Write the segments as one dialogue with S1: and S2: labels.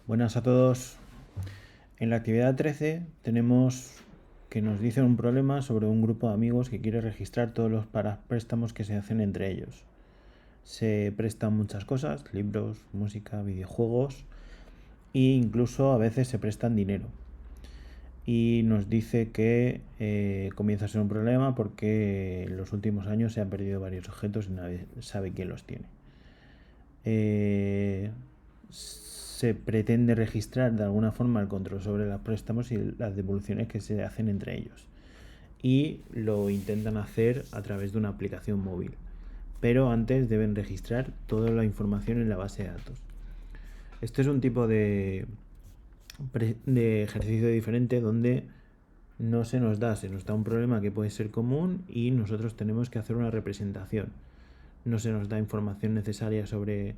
S1: Buenas a todos. En la actividad 13 tenemos que nos dicen un problema sobre un grupo de amigos que quiere registrar todos los préstamos que se hacen entre ellos. Se prestan muchas cosas, libros, música, videojuegos e incluso a veces se prestan dinero. Y nos dice que comienza a ser un problema porque en los últimos años se han perdido varios objetos y nadie sabe quién los tiene. Se pretende registrar de alguna forma el control sobre los préstamos y las devoluciones que se hacen entre ellos. Y lo intentan hacer a través de una aplicación móvil. Pero antes deben registrar toda la información en la base de datos. Este es un tipo de ejercicio diferente donde no se nos da un problema que puede ser común y nosotros tenemos que hacer una representación. No se nos da información necesaria sobre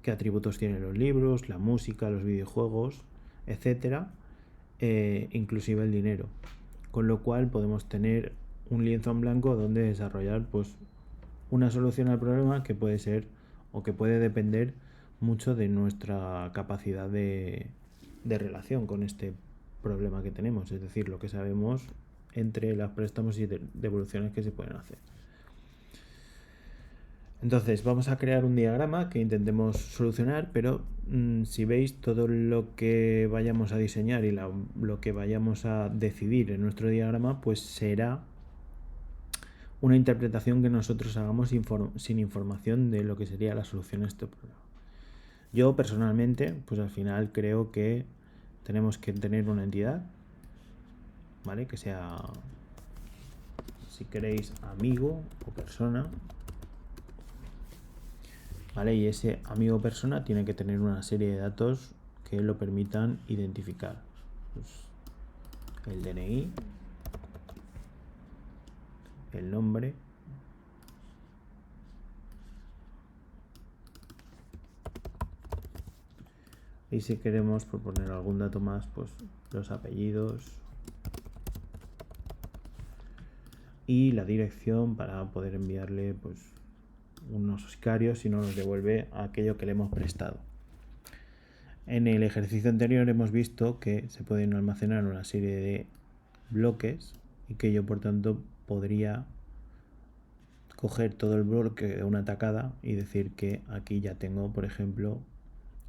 S1: qué atributos tienen los libros, la música, los videojuegos, etcétera, inclusive el dinero. Con lo cual podemos tener un lienzo en blanco donde desarrollar pues una solución al problema que puede ser o que puede depender mucho de nuestra capacidad de relación con este problema que tenemos, es decir, lo que sabemos entre los préstamos y devoluciones que se pueden hacer. Entonces vamos a crear un diagrama que intentemos solucionar, pero si veis todo lo que vayamos a diseñar y lo que vayamos a decidir en nuestro diagrama, pues será una interpretación que nosotros hagamos sin información de lo que sería la solución a este problema. Yo personalmente, pues al final creo que tenemos que tener una entidad, ¿vale? Que sea, si queréis, amigo o persona, ¿vale? Y ese amigo o persona tiene que tener una serie de datos que lo permitan identificar. Pues el DNI, el nombre, y si queremos, por poner algún dato más, pues los apellidos y la dirección para poder enviarle pues unos sicarios si no nos devuelve aquello que le hemos prestado. En el ejercicio anterior hemos visto que se pueden almacenar una serie de bloques y que yo por tanto podría coger todo el bloque de una tacada y decir que aquí ya tengo, por ejemplo,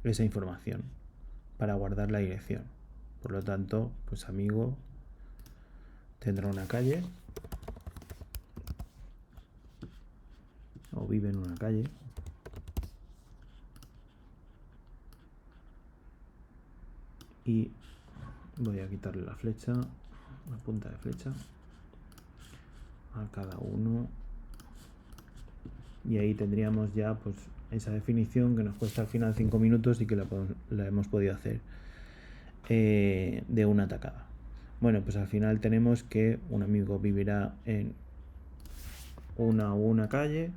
S1: esa información para guardar la dirección. Por lo tanto, pues amigo tendrá una calle o vive en una calle y voy a quitarle la flecha, la punta de flecha a cada uno y ahí tendríamos ya pues esa definición que nos cuesta al final 5 minutos y que la hemos podido hacer de una tacada. Bueno, pues al final tenemos que un amigo vivirá en una calle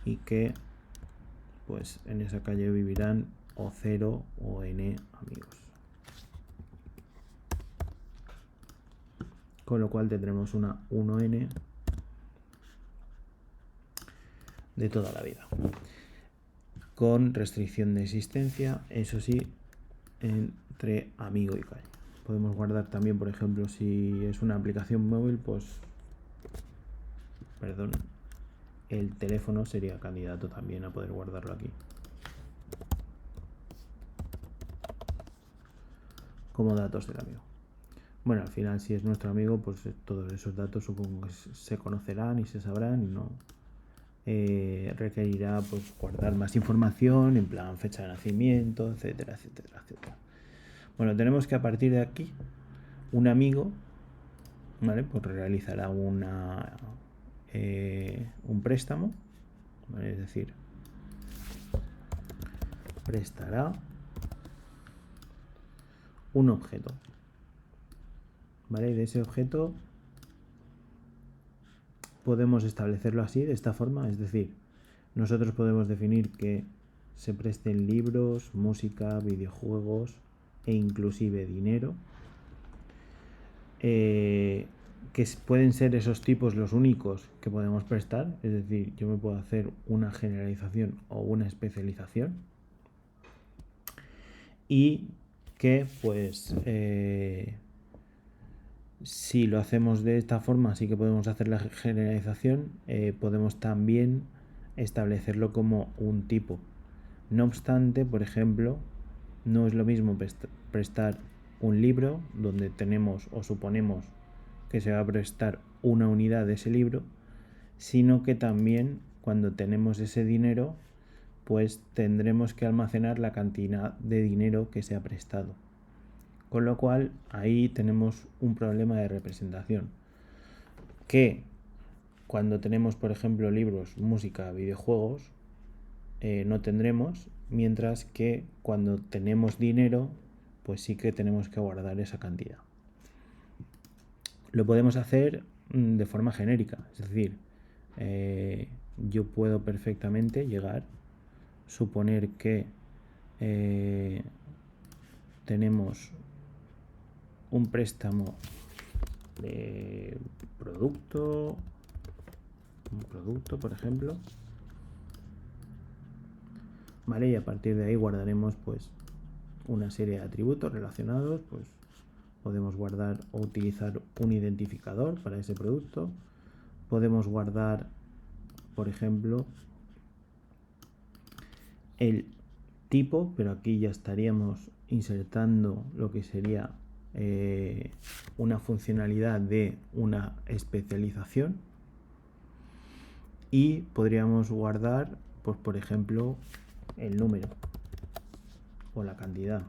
S1: y que pues en esa calle vivirán o 0 o n amigos. Con lo cual tendremos una 1n de toda la vida. Con restricción de existencia, eso sí, entre amigo y calle. Podemos guardar también, por ejemplo, si es una aplicación móvil, pues, el teléfono sería candidato también a poder guardarlo aquí. Como datos del amigo. Bueno, al final si es nuestro amigo, pues todos esos datos supongo que se conocerán y se sabrán y no requerirá pues guardar más información, en plan fecha de nacimiento, etcétera, etcétera, etcétera. Bueno, tenemos que a partir de aquí un amigo, ¿vale? Pues realizará un préstamo, ¿vale? Es decir, prestará un objeto, ¿vale? Y de ese objeto podemos establecerlo así, de esta forma, es decir, nosotros podemos definir que se presten libros, música, videojuegos e inclusive dinero, que pueden ser esos tipos los únicos que podemos prestar, es decir, yo me puedo hacer una generalización o una especialización, y que pues si lo hacemos de esta forma sí que podemos hacer la generalización. Podemos también establecerlo como un tipo. No obstante, por ejemplo, no es lo mismo prestar un libro donde tenemos o suponemos que se va a prestar una unidad de ese libro, sino que también cuando tenemos ese dinero, pues tendremos que almacenar la cantidad de dinero que se ha prestado. Con lo cual ahí tenemos un problema de representación, que cuando tenemos, por ejemplo, libros, música, videojuegos, no tendremos, mientras que cuando tenemos dinero, pues sí que tenemos que guardar esa cantidad. Lo podemos hacer de forma genérica, es decir, yo puedo perfectamente llegar, suponer que tenemos un préstamo de un producto, por ejemplo, ¿vale? Y a partir de ahí guardaremos pues una serie de atributos relacionados, pues podemos guardar o utilizar un identificador para ese producto, podemos guardar, por ejemplo, el tipo, pero aquí ya estaríamos insertando lo que sería una funcionalidad de una especialización, y podríamos guardar, pues por ejemplo, el número o la cantidad.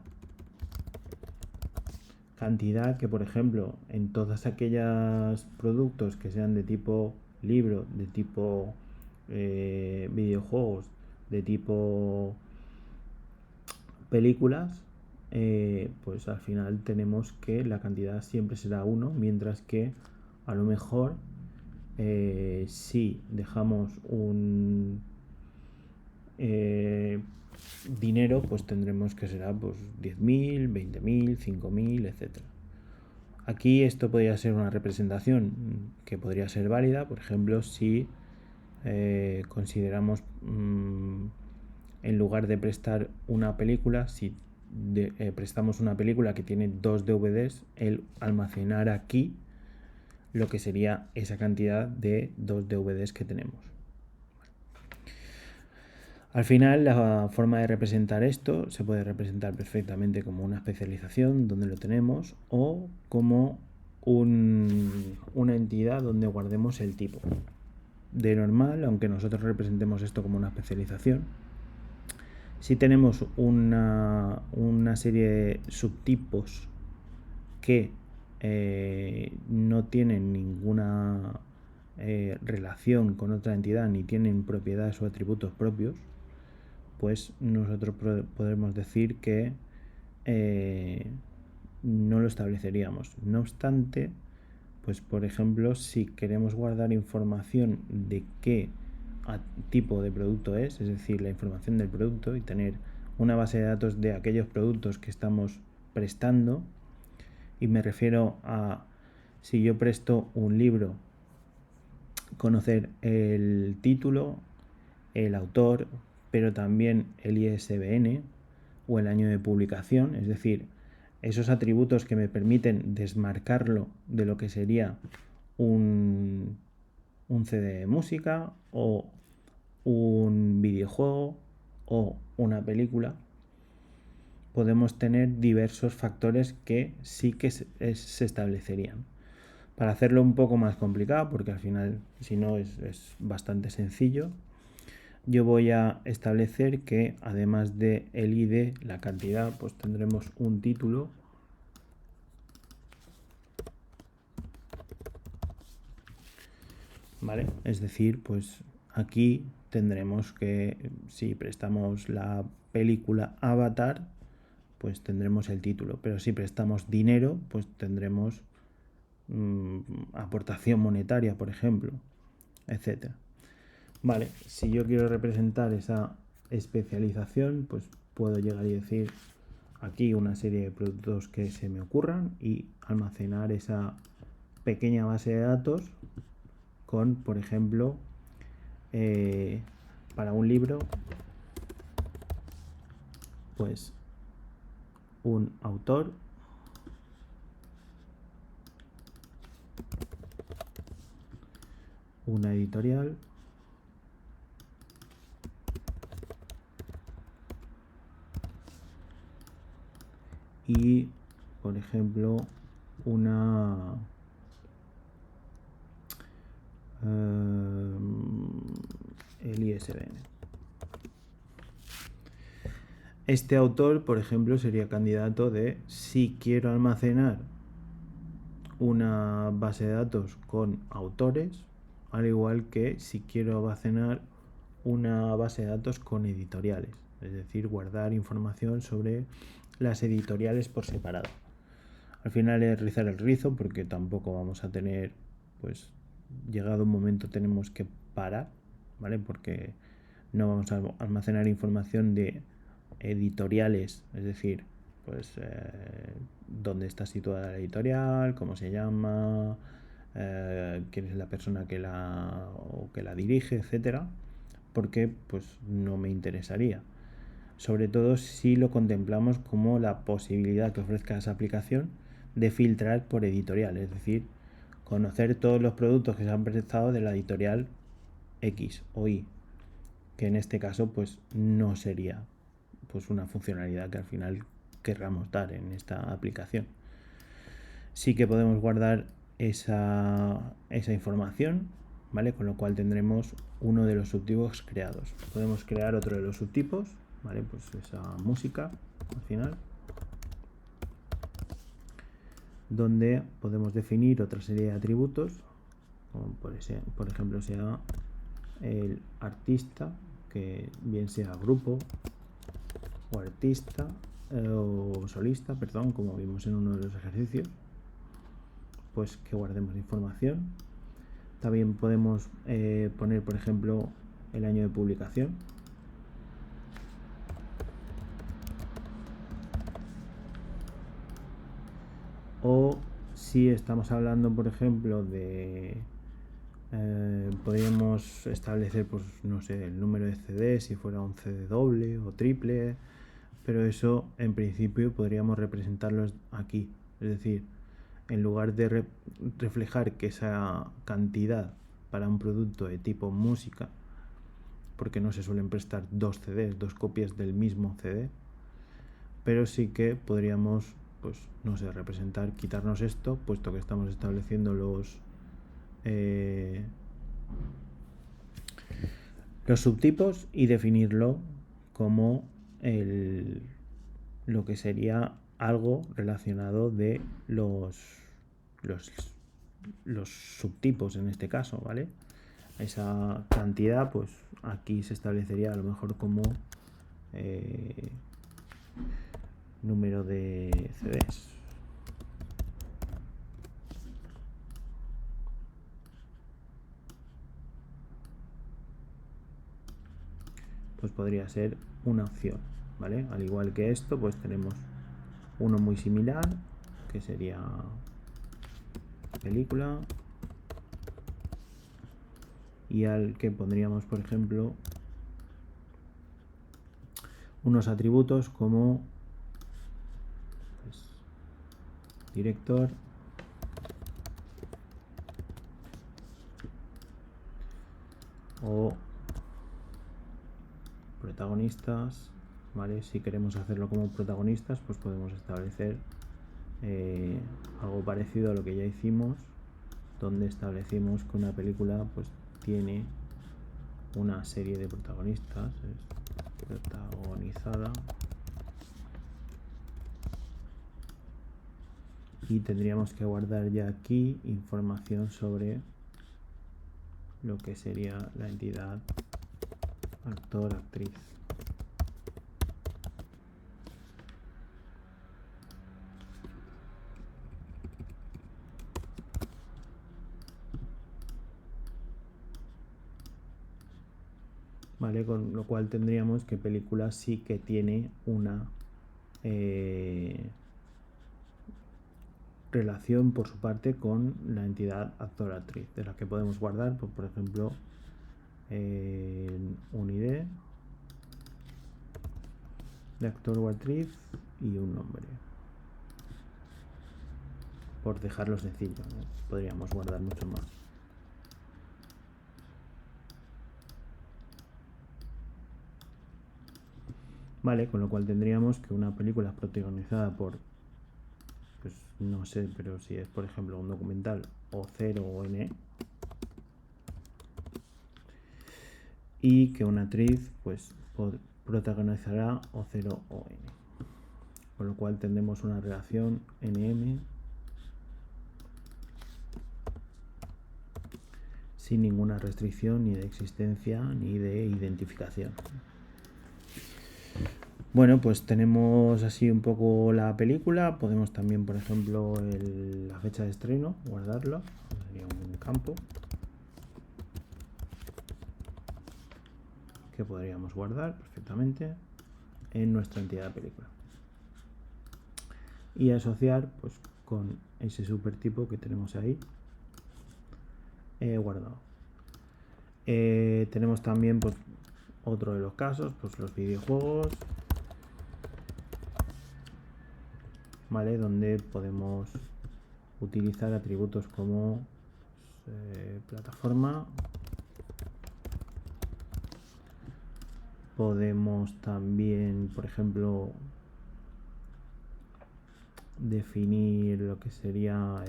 S1: Cantidad que, por ejemplo, en todos aquellos productos que sean de tipo libro, de tipo videojuegos, de tipo películas, pues al final tenemos que la cantidad siempre será 1, mientras que a lo mejor si dejamos un dinero, pues tendremos que será pues 10.000, 20.000, 5.000, etc. Aquí esto podría ser una representación que podría ser válida, por ejemplo, si consideramos en lugar de prestar una película, si prestamos una película que tiene 2 DVDs, el almacenar aquí lo que sería esa cantidad de 2 DVDs que tenemos. Al final, la forma de representar esto se puede representar perfectamente como una especialización donde lo tenemos, o como una entidad donde guardemos el tipo. De normal, aunque nosotros representemos esto como una especialización, si tenemos una serie de subtipos que no tienen ninguna relación con otra entidad ni tienen propiedades o atributos propios, pues nosotros podremos decir que no lo estableceríamos. No obstante, pues por ejemplo, si queremos guardar información de qué tipo de producto es decir, la información del producto, y tener una base de datos de aquellos productos que estamos prestando, y me refiero a, si yo presto un libro, conocer el título, el autor, pero también el ISBN o el año de publicación, es decir, esos atributos que me permiten desmarcarlo de lo que sería un CD de música o un videojuego o una película. Podemos tener diversos factores que sí que se establecerían. Para hacerlo un poco más complicado, porque al final si no es bastante sencillo, yo voy a establecer que además de el ID, la cantidad, pues tendremos un título, ¿vale? Es decir, pues aquí tendremos que, si prestamos la película Avatar, pues tendremos el título, pero si prestamos dinero, pues tendremos aportación monetaria, por ejemplo, etcétera. Vale, si yo quiero representar esa especialización, pues puedo llegar y decir aquí una serie de productos que se me ocurran y almacenar esa pequeña base de datos con, por ejemplo, para un libro, pues un autor, una editorial, y, por ejemplo, el ISBN. Este autor, por ejemplo, sería candidato de si quiero almacenar una base de datos con autores, al igual que si quiero almacenar una base de datos con editoriales, es decir, guardar información sobre las editoriales por separado. Al final es rizar el rizo porque tampoco vamos a tener, pues llegado un momento tenemos que parar, ¿vale? Porque no vamos a almacenar información de editoriales, es decir, pues dónde está situada la editorial, cómo se llama, quién es la persona que la dirige, etcétera, porque pues no me interesaría. Sobre todo si lo contemplamos como la posibilidad que ofrezca esa aplicación de filtrar por editorial, es decir, conocer todos los productos que se han presentado de la editorial X o Y, que en este caso pues no sería pues una funcionalidad que al final querramos dar en esta aplicación. Sí que podemos guardar esa información, ¿vale? Con lo cual tendremos uno de los subtipos creados. Podemos crear otro de los subtipos, ¿vale? Pues esa música al final, donde podemos definir otra serie de atributos, como por ejemplo sea el artista, que bien sea grupo o artista o solista, perdón, como vimos en uno de los ejercicios, pues que guardemos información. También podemos poner, por ejemplo, el año de publicación. O si estamos hablando, por ejemplo, de podríamos establecer, pues no sé, el número de CD, si fuera un CD doble o triple, pero eso en principio podríamos representarlo aquí, es decir, en lugar de reflejar que esa cantidad para un producto de tipo música, porque no se suelen prestar dos CDs, dos copias del mismo CD, pero sí que podríamos, pues no sé, representar, quitarnos esto, puesto que estamos estableciendo los subtipos y definirlo como lo que sería algo relacionado de los subtipos en este caso, ¿vale? Esa cantidad, pues aquí se establecería a lo mejor como número de CDs. Pues podría ser una opción, ¿vale? Al igual que esto, pues tenemos uno muy similar, que sería película, y al que pondríamos, por ejemplo, unos atributos como pues, director, o protagonistas, ¿vale? Si queremos hacerlo como protagonistas, pues podemos establecer algo parecido a lo que ya hicimos, donde establecimos que una película pues tiene una serie de protagonistas, es protagonizada, y tendríamos que guardar ya aquí información sobre lo que sería la entidad actor, actriz. ¿Vale? Con lo cual tendríamos que película sí que tiene una relación por su parte con la entidad actor-actriz, de la que podemos guardar, pues, por ejemplo, un ID de actor o actriz y un nombre. Por dejarlo sencillo, ¿no? Podríamos guardar mucho más. Vale, con lo cual tendríamos que una película protagonizada por, pues no sé, pero si es por ejemplo un documental o 0 o N, y que una actriz pues protagonizará o 0 o N. Con lo cual tendremos una relación NM sin ninguna restricción ni de existencia ni de identificación. Bueno, pues tenemos así un poco la película. Podemos también, por ejemplo, la fecha de estreno, guardarlo. Sería un campo que podríamos guardar perfectamente en nuestra entidad de película. Y asociar pues con ese supertipo que tenemos ahí guardado. Tenemos también pues otro de los casos, pues los videojuegos, ¿vale? Donde podemos utilizar atributos como plataforma. Podemos también, por ejemplo, definir lo que sería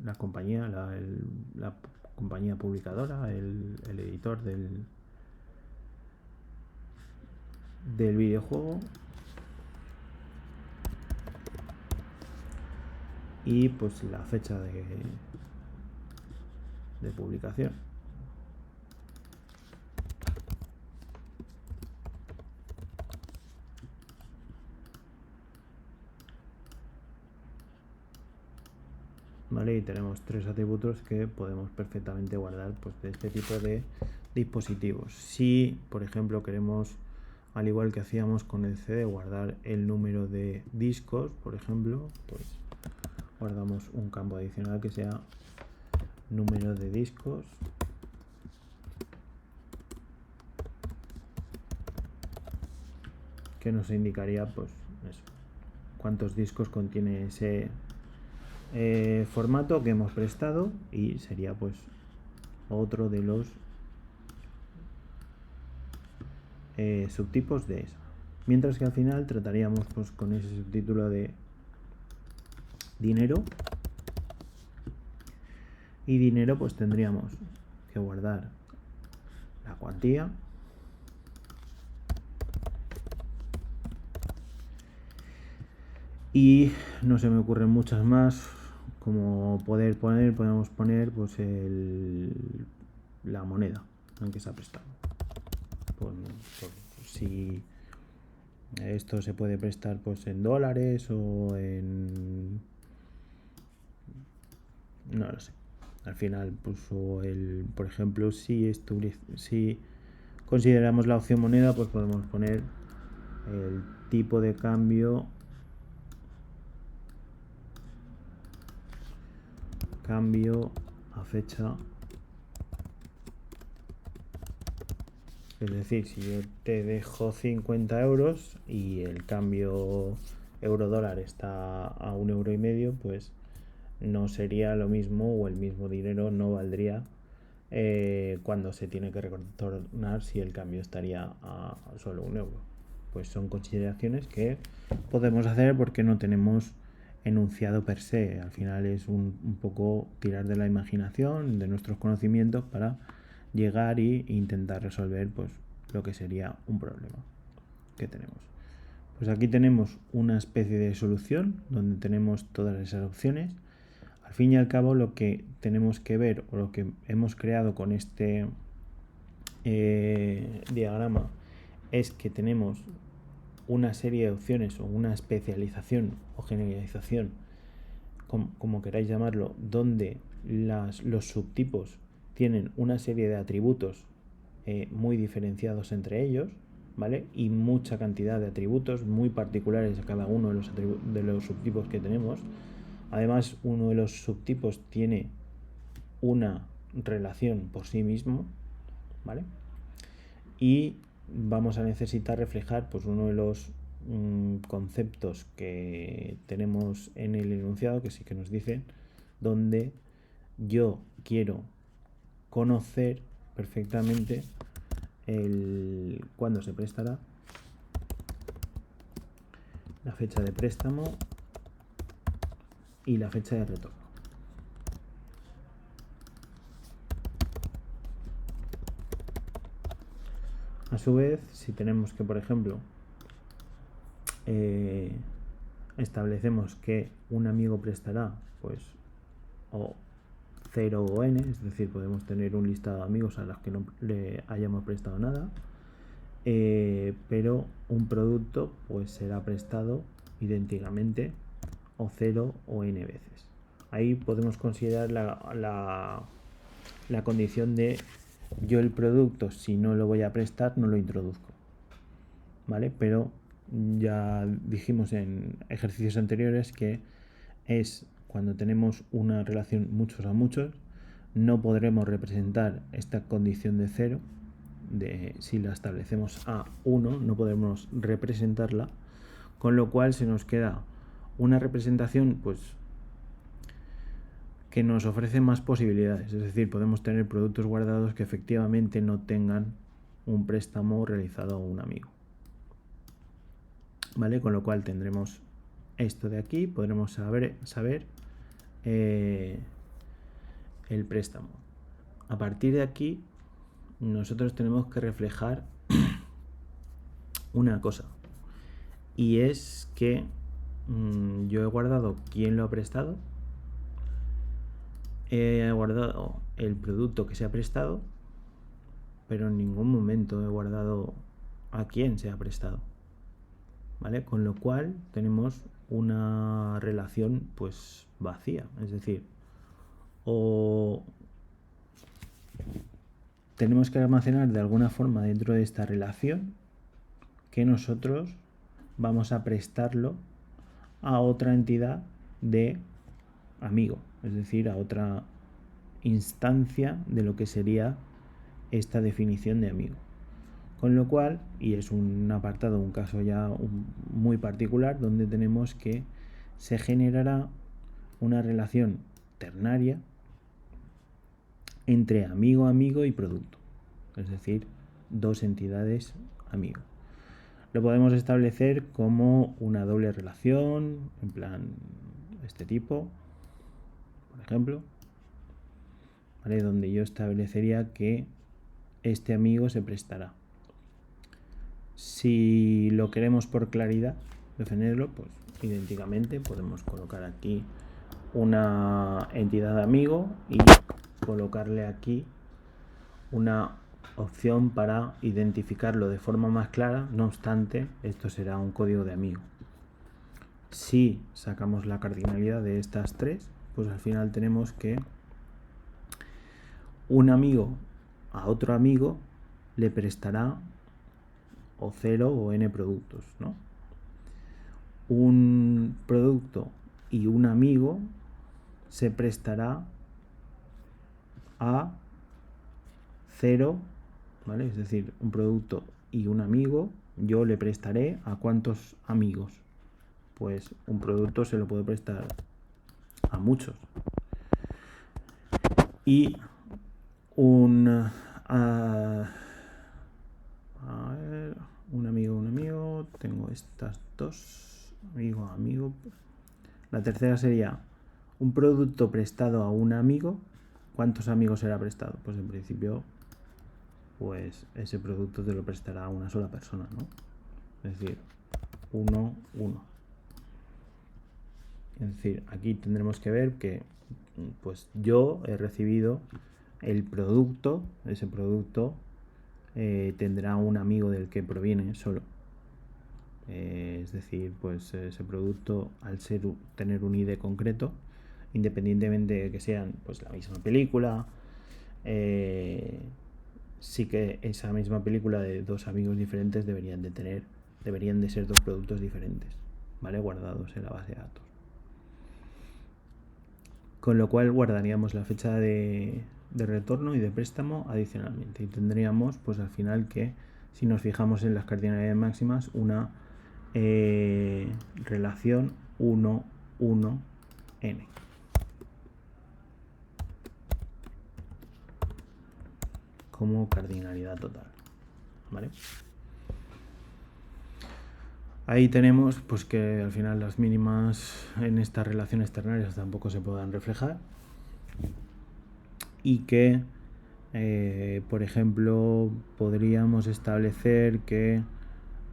S1: la compañía, la compañía publicadora, el editor del videojuego, y pues la fecha de publicación. ¿Vale? Y tenemos 3 atributos que podemos perfectamente guardar pues de este tipo de dispositivos. Si por ejemplo queremos, al igual que hacíamos con el CD, guardar el número de discos, por ejemplo, pues guardamos un campo adicional que sea número de discos, que nos indicaría pues eso, cuántos discos contiene ese formato que hemos prestado, y sería pues otro de los subtipos de esa. Mientras que al final trataríamos pues con ese subtítulo de dinero, y dinero pues tendríamos que guardar la cuantía, y no se me ocurren muchas más como podemos poner pues la moneda en que se ha prestado, por si esto se puede prestar pues en dólares o en, no lo sé. Al final puso por ejemplo, si consideramos la opción moneda, pues podemos poner el tipo de cambio a fecha. Es decir, si yo te dejo 50 euros y el cambio euro-dólar está a 1,5 €, pues no sería lo mismo, o el mismo dinero no valdría cuando se tiene que retornar si el cambio estaría a solo 1 euro. Pues son consideraciones que podemos hacer porque no tenemos enunciado per se. Al final es un poco tirar de la imaginación, de nuestros conocimientos, para llegar e intentar resolver pues lo que sería un problema que tenemos. Pues aquí tenemos una especie de solución donde tenemos todas esas opciones. Al fin y al cabo, lo que tenemos que ver, o lo que hemos creado con este diagrama, es que tenemos una serie de opciones, o una especialización o generalización, como queráis llamarlo, donde los subtipos tienen una serie de atributos muy diferenciados entre ellos, ¿vale? Y mucha cantidad de atributos muy particulares a cada uno de los subtipos que tenemos. Además, uno de los subtipos tiene una relación por sí mismo, ¿vale? Y vamos a necesitar reflejar pues uno de los conceptos que tenemos en el enunciado, que sí que nos dicen, donde yo quiero conocer perfectamente el cuándo se prestará, la fecha de préstamo y la fecha de retorno. A su vez, si tenemos que, por ejemplo, establecemos que un amigo prestará pues o 0 o n, es decir, podemos tener un listado de amigos a los que no le hayamos prestado nada, pero un producto pues será prestado idénticamente o 0 o n veces. Ahí podemos considerar la condición de yo el producto, si no lo voy a prestar, no lo introduzco, ¿vale? Pero ya dijimos en ejercicios anteriores que es cuando tenemos una relación muchos a muchos, no podremos representar esta condición de 0, de si la establecemos a 1, no podemos representarla, con lo cual se nos queda una representación pues que nos ofrece más posibilidades, es decir, podemos tener productos guardados que efectivamente no tengan un préstamo realizado a un amigo, ¿vale? Con lo cual tendremos esto de aquí, podremos saber el préstamo. A partir de aquí nosotros tenemos que reflejar una cosa, y es que yo he guardado quién lo ha prestado, he guardado el producto que se ha prestado, pero en ningún momento he guardado a quién se ha prestado, ¿vale? Con lo cual tenemos una relación pues vacía, es decir, o tenemos que almacenar de alguna forma dentro de esta relación que nosotros vamos a prestarlo a otra entidad de amigo, es decir, a otra instancia de lo que sería esta definición de amigo. Con lo cual, y es un apartado, un caso ya muy particular, donde tenemos que se generará una relación ternaria entre amigo, amigo y producto, es decir, dos entidades amigo. Lo podemos establecer como una doble relación, en plan este tipo, por ejemplo, ¿vale? Donde yo establecería que este amigo se prestará. Si lo queremos por claridad defenderlo, pues idénticamente podemos colocar aquí una entidad de amigo y colocarle aquí una opción para identificarlo de forma más clara. No obstante, esto será un código de amigo. Si sacamos la cardinalidad de estas tres, pues al final tenemos que un amigo a otro amigo le prestará o 0 o n productos, ¿no? Un producto y un amigo se prestará a 0, ¿vale? Es decir, un producto y un amigo, yo le prestaré a ¿cuántos amigos? Pues un producto se lo puede prestar a muchos. Y un amigo, tengo estas dos, amigo. La tercera sería un producto prestado a un amigo. ¿Cuántos amigos será prestado? Pues en principio, pues ese producto te lo prestará a una sola persona, ¿no? Es decir, 1, 1. Es decir, aquí tendremos que ver que pues yo he recibido el producto, ese producto tendrá un amigo del que proviene solo. Es decir, pues ese producto, al tener un ID concreto, independientemente de que sean pues la misma película, sí que esa misma película de dos amigos diferentes deberían de ser dos productos diferentes, ¿vale? Guardados en la base de datos. Con lo cual guardaríamos la fecha de retorno y de préstamo adicionalmente, y tendríamos pues al final que si nos fijamos en las cardinalidades máximas, una relación 1, 1, n. Como cardinalidad total, ¿vale? Ahí tenemos pues que al final las mínimas en estas relaciones ternarias tampoco se puedan reflejar y que por ejemplo podríamos establecer que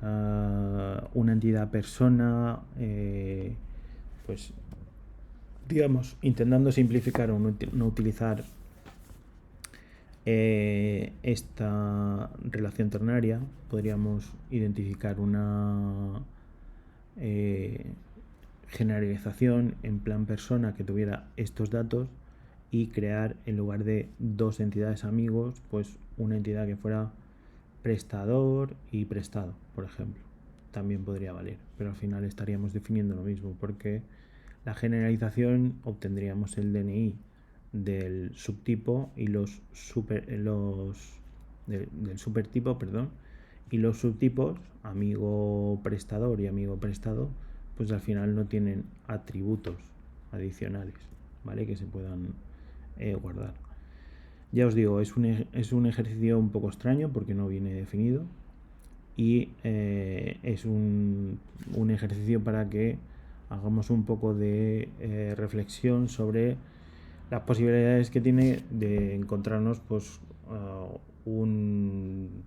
S1: una entidad persona pues digamos intentando simplificar o no utilizar esta relación ternaria, podríamos identificar una generalización en plan persona que tuviera estos datos y crear, en lugar de dos entidades amigos, pues una entidad que fuera prestador y prestado, por ejemplo. También podría valer, pero al final estaríamos definiendo lo mismo, porque la generalización obtendríamos el DNI del subtipo y del supertipo, perdón, y los subtipos, amigo prestador y amigo prestado, pues al final no tienen atributos adicionales, ¿vale? Que se puedan guardar. Ya os digo, es un ejercicio un poco extraño porque no viene definido y es un ejercicio para que hagamos un poco de reflexión sobre las posibilidades que tiene de encontrarnos pues un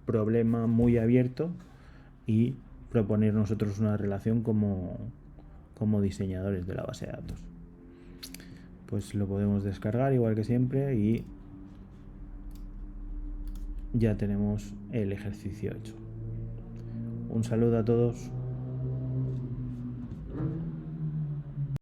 S1: problema muy abierto y proponer nosotros una relación como diseñadores de la base de datos. Pues lo podemos descargar igual que siempre y ya tenemos el ejercicio hecho. Un saludo a todos.